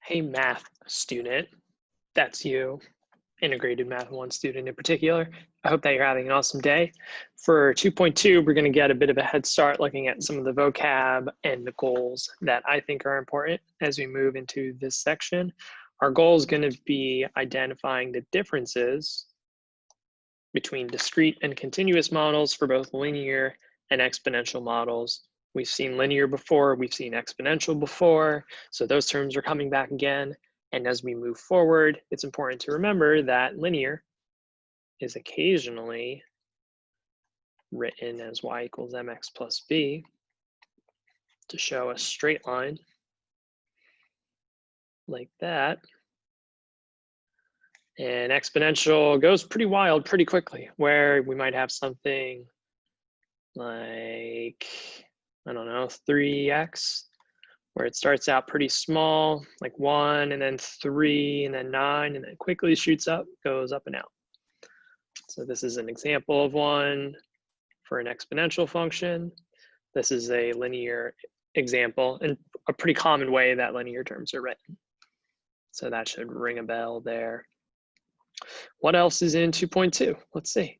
Hey, math student, that's you, integrated math 1 student in particular. I hope that you're having an awesome day. For 2.2, we're going to get a bit of a head start looking at some of the vocab and the goals that I think are important as we move into this section. Our goal is going to be identifying the differences between discrete and continuous models for both linear and exponential models. We've seen linear before, we've seen exponential before, so those terms are coming back again. And as we move forward, it's important to remember that linear is occasionally written as y equals mx plus b to show a straight line like that. And exponential goes pretty wild pretty quickly, where we might have something like, I don't know, 3x, where it starts out pretty small, like 1, and then 3, and then 9, and then quickly shoots up, goes up and out. So this is an example of one for an exponential function. This is a linear example, and a pretty common way that linear terms are written. So that should ring a bell there. What else is in 2.2? Let's see.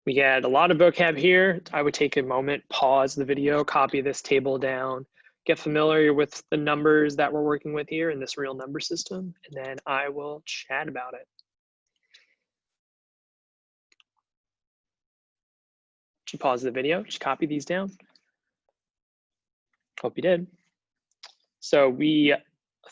We get a lot of vocab here. I would take a moment, pause the video, copy this table down, get familiar with the numbers that we're working with here in this real number system, and then I will chat about it. Should pause the video, just copy these down. Hope you did. So we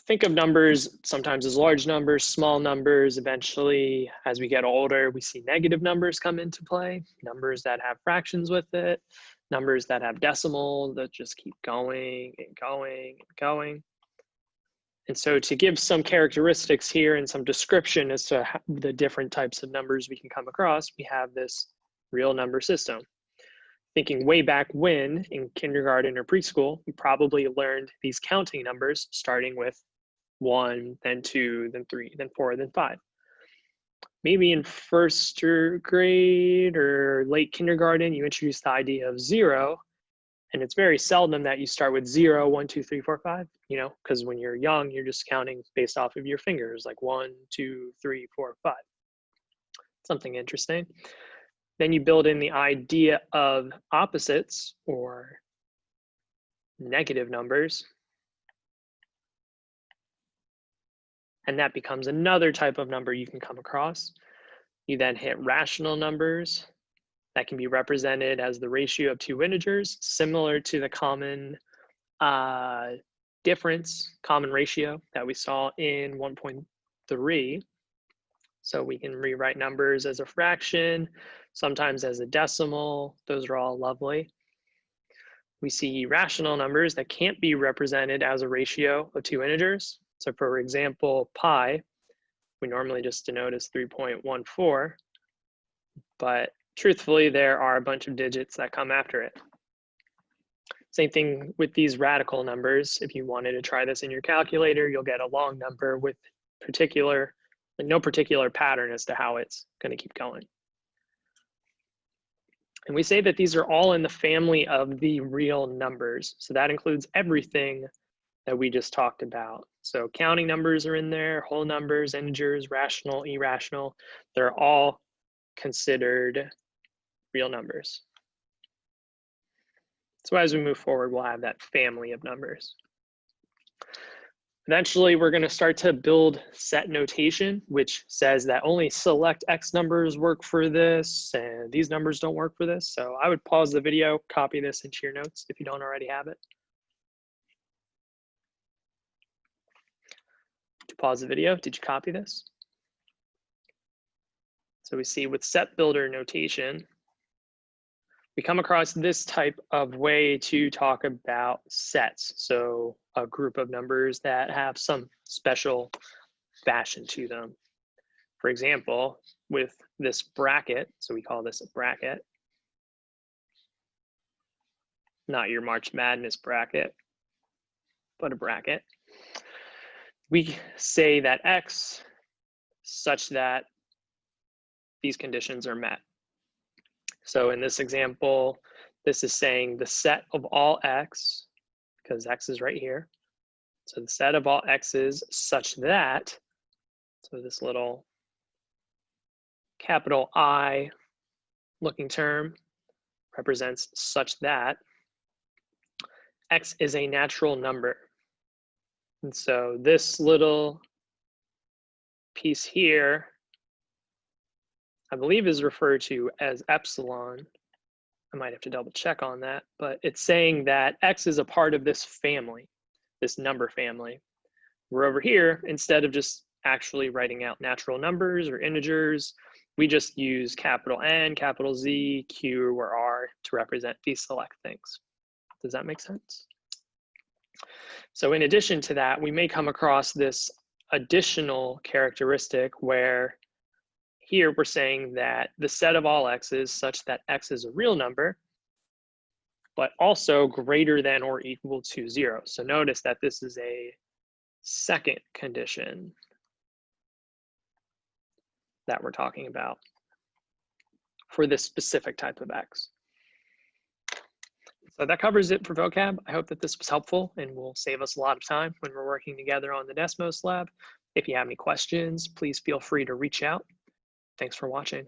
think of numbers sometimes as large numbers, small numbers. Eventually, as we get older, we see negative numbers come into play, numbers that have fractions with it, numbers that have decimals that just keep going and going and going. And so to give some characteristics here and some description as to the different types of numbers we can come across, we have this real number system. Thinking way back when in kindergarten or preschool, we probably learned these counting numbers starting with 1, then 2, then 3, then 4, then 5. Maybe in first grade or late kindergarten, you introduce the idea of 0, and it's very seldom that you start with 0, 1, 2, 3, 4, 5, you know, because when you're young, you're just counting based off of your fingers, like 1, 2, 3, 4, 5. Something interesting. Then you build in the idea of opposites or negative numbers. And that becomes another type of number you can come across. You then hit rational numbers that can be represented as the ratio of two integers, similar to the common difference, common ratio that we saw in 1.3. So we can rewrite numbers as a fraction, sometimes as a decimal. Those are all lovely. We see rational numbers that can't be represented as a ratio of two integers. So for example, pi, we normally just denote as 3.14, but truthfully, there are a bunch of digits that come after it. Same thing with these radical numbers. If you wanted to try this in your calculator, you'll get a long number with no particular pattern as to how it's going to keep going. And we say that these are all in the family of the real numbers. So that includes everything that we just talked about. So counting numbers are in there, whole numbers, integers, rational, irrational. They're all considered real numbers. So as we move forward, we'll have that family of numbers. Eventually, we're going to start to build set notation, which says that only select X numbers work for this, and these numbers don't work for this. So I would pause the video, copy this into your notes if you don't already have it. To pause the video, did you copy this? So we see with set builder notation, we come across this type of way to talk about sets. So a group of numbers that have some special fashion to them. For example, with this bracket, so we call this a bracket, not your March Madness bracket, but a bracket. We say that X such that these conditions are met. So in this example, this is saying the set of all X, because X is right here, So the set of all x's such that, so this little capital I looking term represents such that x is a natural number. And so this little piece here, I believe, is referred to as epsilon. I might have to double check on that, but it's saying that x is a part of this family, this number family. We're over here, instead of just actually writing out natural numbers or integers, we just use capital N, capital Z, Q, or R to represent these select things. Does that make sense? So in addition to that, we may come across this additional characteristic where here we're saying that the set of all x's such that x is a real number, but also greater than or equal to 0. So notice that this is a second condition that we're talking about for this specific type of x. So that covers it for vocab. I hope that this was helpful and will save us a lot of time when we're working together on the Desmos lab. If you have any questions, please feel free to reach out. Thanks for watching.